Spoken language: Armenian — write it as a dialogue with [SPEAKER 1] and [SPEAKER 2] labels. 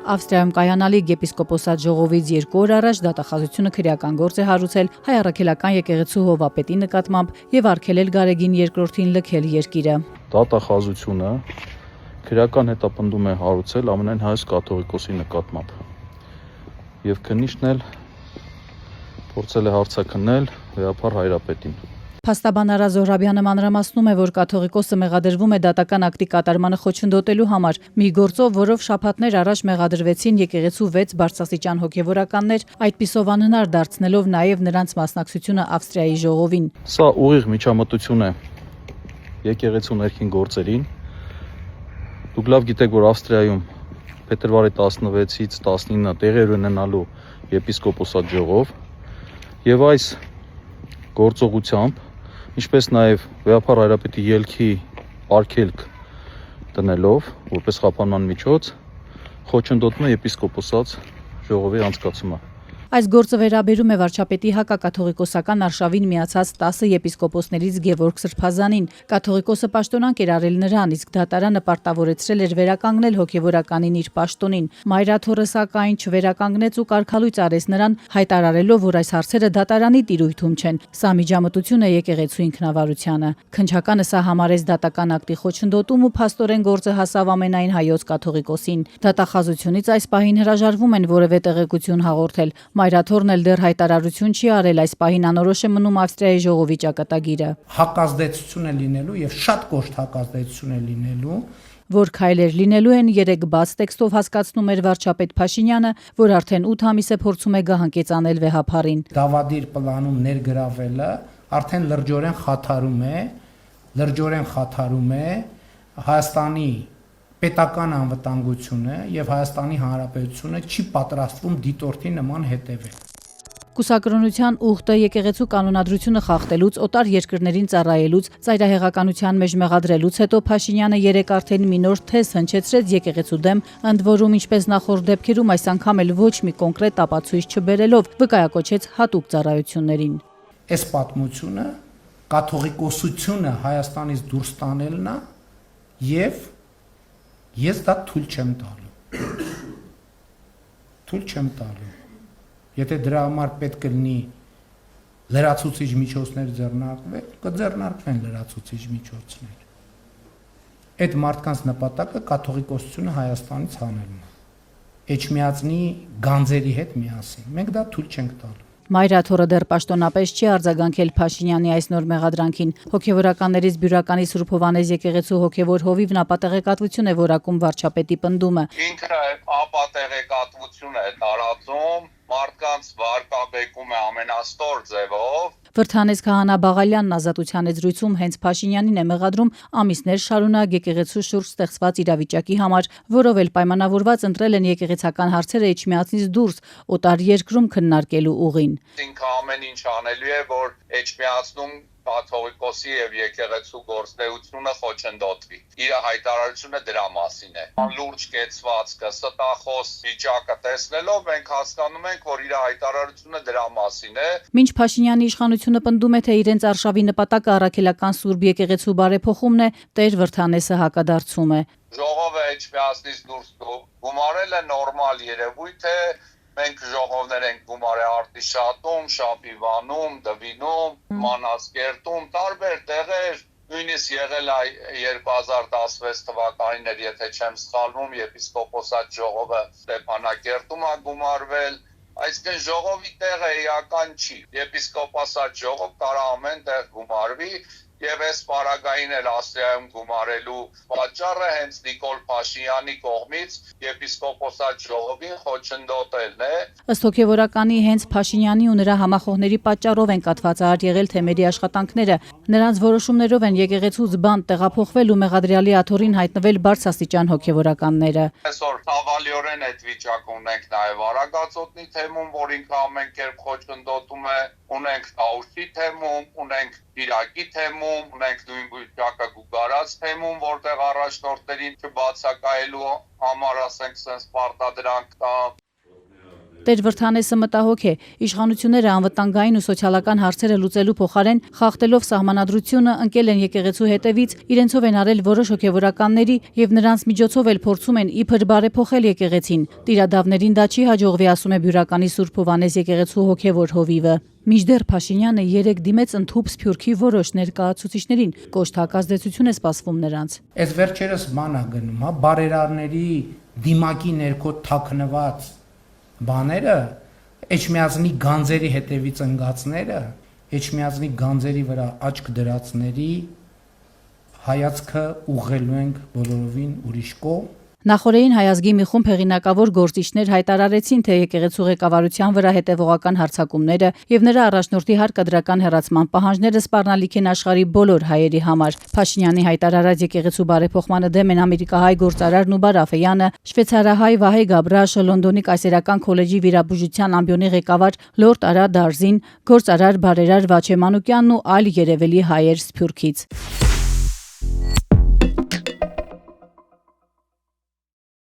[SPEAKER 1] Ավստրիայում կայանալիք եպիսկոպոսատ ժողովից 2 օր առաջ դատախազությունը քրեական գործ է հարուցել հայ առաքելական եկեղեցու հովվապետի նկատմամբ եւ արգելել Գարեգին II-ին լքել երկիրը։
[SPEAKER 2] Դատախազությունը քրեական հետապնդում է հարուցել ամենայն հայոց կաթողիկոսի նկատմամբ եւ քննիչն էլ փորձել է հարցաքննել վեհափառ հայրապետին։
[SPEAKER 1] Փաստաբան Արա Զոհրաբյանը մանրամասնում է, որ կաթողիկոսը մեղադրվում է դատական ակտի կատարմանը խոչընդոտելու համար, մի գործով, որով շաբաթներ առաջ մեղադրվեցին եկեղեցու 6 բարձրաստիճան հոգևորականներ, այդպիսով անհնար դարձնելով նաև նրանց մասնակցությունը Ավստրիայի ժողովին։
[SPEAKER 2] Սա ուղիղ միջամտություն է եկեղեցու ներքին գործերին։ Դուք լավ գիտեք, որ Ավստրիայում փետրվարի 16-ից 19-ը տեղի ունենալու եպիսկոպոսատ ժողով եւ այս գործողությամբ, ինչպես նաև վեհափառ հայրապետի ելքի արգելք տնելով, որպես խափանման միջոց, խոչընդոտում է եպիսկոպոսատ ժողովի անցկացումը։
[SPEAKER 1] Այս գործը վերաբերում է վարչապետի հակակաթողիկոսական արշավին միացած 10 եպիսկոպոսներից Գևորգ Սրբազանին։ Կաթողիկոսը պաշտոնանկ էր արել նրան, իսկ դատարանը պարտավորեցրել էր վերականգնել հոգևորականին իր պաշտոնին։ Մայրաթոռը սակայն չվերականգնեց ու կարգալույծ արեց նրան, հայտարարելով, որ այս հարցերը դատարանի տիրույթում չեն։ Սա միջամտություն է եկեղեցու ինքնավարությանը։ Քննչականը սա համարեց դատական ակտի խոչընդոտում ու փաստորեն գործը հասավ ամենայն հայոց կաթողիկոսին։ Դատախազությունից այս պահին հրաժարվում են որևէ տեղեկություն հաղորդել։ Մայրաթոռն էլ դեռ հայտարարություն չի արել, այս պահին անորոշ է մնում Ավստրիայի ժողովի ճակատագիրը։
[SPEAKER 3] Հակազդեցություն է լինելու եւ շատ կոշտ հակազդեցություն է լինելու,
[SPEAKER 1] որ քայլեր լինելու են 3 բաց տեքստով հասկացնում էր վարչապետ Փաշինյանը, որ արդեն 8 ամիս է փորձում է գահանկեցանել վեհափառին։
[SPEAKER 3] Դավադիր պլանում ներգրավելը արդեն լրջորեն խաթարում է Հայաստանի պետական անվտանգությունը եւ Հայաստանի Հանրապետությունը չի պատրաստվում դիտորդի նման հետևել։
[SPEAKER 1] Կուսակրոնության ուխտը եկեղեցու կանոնադրությունը խախտելուց, օտար երկրներին ծառայելուց, ծայրահեղականության մեջ մեղադրելուց հետո Փաշինյանը 3 արդեն մի նոր թեզ հնչեցրեց եկեղեցու դեմ, ընդ որում ինչպես նախորդ դեպքերում այս անգամ էլ ոչ մի կոնկրետ ապացույց չբերելով վկայակոչեց հատուկ ծառայություններին։
[SPEAKER 3] Այս պատմությունը կաթողիկոսությունը Հայաստանից դուրս տանելն է եւ ես դա թույլ չեմ տալու։ Եթե դրա համար պետք կլինի լրացուցիչ միջոցներ ձեռնարկվել, կձեռնարկվեն լրացուցիչ միջոցներ։ Այդ մարդկանց նպատակը կաթողիկոսությունը Հայաստանից հանելն է։ Էջմիածնի գանձերի հետ միասին։ Մենք դա թույլ չենք տալու։
[SPEAKER 1] Մայրաթոռը դեռ պաշտոնապես չի արձագանքել Փաշինյանի այս նոր մեղադրանքին։ Հոգևորականներից Բյուրականի Սուրբ Հովհաննես եկեղեցու հոգևոր հովիվն ապատեղեկատվություն է որակում վարչապետի պնդումը։
[SPEAKER 4] Ինքը ապատեղեկատվություն է տարածում, մարդկանց վարկաբեկում է ամենաստոր ձևով։
[SPEAKER 1] Վրթանես Քահանա Բաղալյանն Ազատության զրույցում հենց Փաշինյանին է մեղադրում ամիսներ շարունակ եկեղեցու շուրջ ստեղծված իրավիճակի համար, որով էլ պայմանավորված ընտրել են եկեղեցական հարցերը Էջմիածնից դուրս օտար երկրում քննարկելու ուղին։
[SPEAKER 4] Ինքը ամեն ինչ անելու է, որ Էջմիածնում կաթողիկոսի եւ եկեղեցու գործունեությունը խոչընդոտվի։ Իր հայտարարությունը դրա մասին է։ Անլուրջ կեցվածքը, ստախոս վիճակը տեսնելով մենք հասկանում ենք, որ իր հայտարարությունը դրա մասին է։
[SPEAKER 1] Մինչ Փաշինյանի իշխանությունը պնդում է, թե իրենց արշավի նպատակը առաքելական Սուրբ եկեղեցու բարեփոխումն է, Տեր Վրթանեսը հակադարձում է։
[SPEAKER 4] Ժողովը Էջմիածնից դուրս գումարելը նորմալ երևույթ է։ Մենք ժողովներ ենք գումարել Արտիշատում, Շապիվանում, Դվինում, Մանազկերտում, տարբեր տեղեր, նույնիսկ եղել է 2016 թվականին, եթե չեմ սխալվում, եպիսկոպոսատ ժողովը Ստեփանակերտում է գումարվել, այսինքն ժողովի տեղը էական չի։ Եպիսկոպոսատ ժողով կարող ամեն տեղ գումարվի եւ այս պարագային էլ Ավստրիայում գումարելու պատճառը հենց Նիկոլ Փաշինյանի կողմից եպիսկոպոսատ ժողովին խոչընդոտելն է։
[SPEAKER 1] Ըստ հոգևորականի հենց Փաշինյանի ու նրա համախոհների պատճառով են կաթվածահար եղել թեմերի աշխատանքները։ Նրանց որոշումներով են եկեղեցուց բանտ տեղափոխվել ու մեղադրյալի աթոռին հայտնվել բարձրաստիճան հոգևորականները։
[SPEAKER 4] Այսօր ցավալիորեն այդ վիճակը ունենք նաեւ Արագածոտնի թեմում, որ ինքը ամեն կերպ խոչընդոտում է, ունենք Տաուշի թեմում, ունենք Իրաքի թեմում, ունենք նույն վիճակը Գուգարած թեմում, որտեղ առաջնորդներին չբացակայելու համար, ասենք, sense պարտադրանք կա։
[SPEAKER 1] Տեր Վրթանեսը մտահոգ է, իշխանությունները անվտանգային ու սոցիալական հարցերը լուծելու փոխարեն խախտելով սահմանադրությունը ընկել են եկեղեցու հետևից, իրենցով են արել որոշ հոգևորականների եւ նրանց միջոցով էլ փորձում են իբր բարեփոխել եկեղեցին։ Տիրադավներին դա չի հաջողվի, ասում է Բյուրականի Սուրբ Հովհաննես եկեղեցու հոգևոր հովիվը։ Մինչդեռ Փաշինյանը երեկ դիմեց ընդհուպ Սփյուռքի որոշ ներկայացուցիչներին, կոշտ հակազդեցություն է սպասվում նրանց։
[SPEAKER 3] Այս վերջերս բան է գնում, հա, բարերարների դիմակի ներքո թաքնված բաները, Էջմիածնի գանձերի հետևից ընկածները, Էջմիածնի գանձերի վրա աչք դրածների հայացքը ուղղելու ենք բոլորովին ուրիշ կողմ։
[SPEAKER 1] Նախորդին հայազգի մի խումբ հեղինակավոր գործիչներ հայտարարեցին, թե եկեղեցու ղեկավարության վրա հետևողական հարձակումները եւ նրա առաջնորդի հարկադրական հեռացման պահանջները սպառնալիք են աշխարհի բոլոր հայերի համար։ Փաշինյանի հայտարարած եկեղեցու բարեփոխմանը դեմ են ամերիկահայ գործարարն Ուբար Աֆեյանը, շվեյցարահայ Վահե Գաբրաշը, Լոնդոնի կայսերական քոլեջի վիրաբուժության ամբիոնի ղեկավար Լորդ Արա Դարզին, գործարար բարերար Վաչե Մանուկյանն ու այլ երևելի հայեր Սփյուռքից։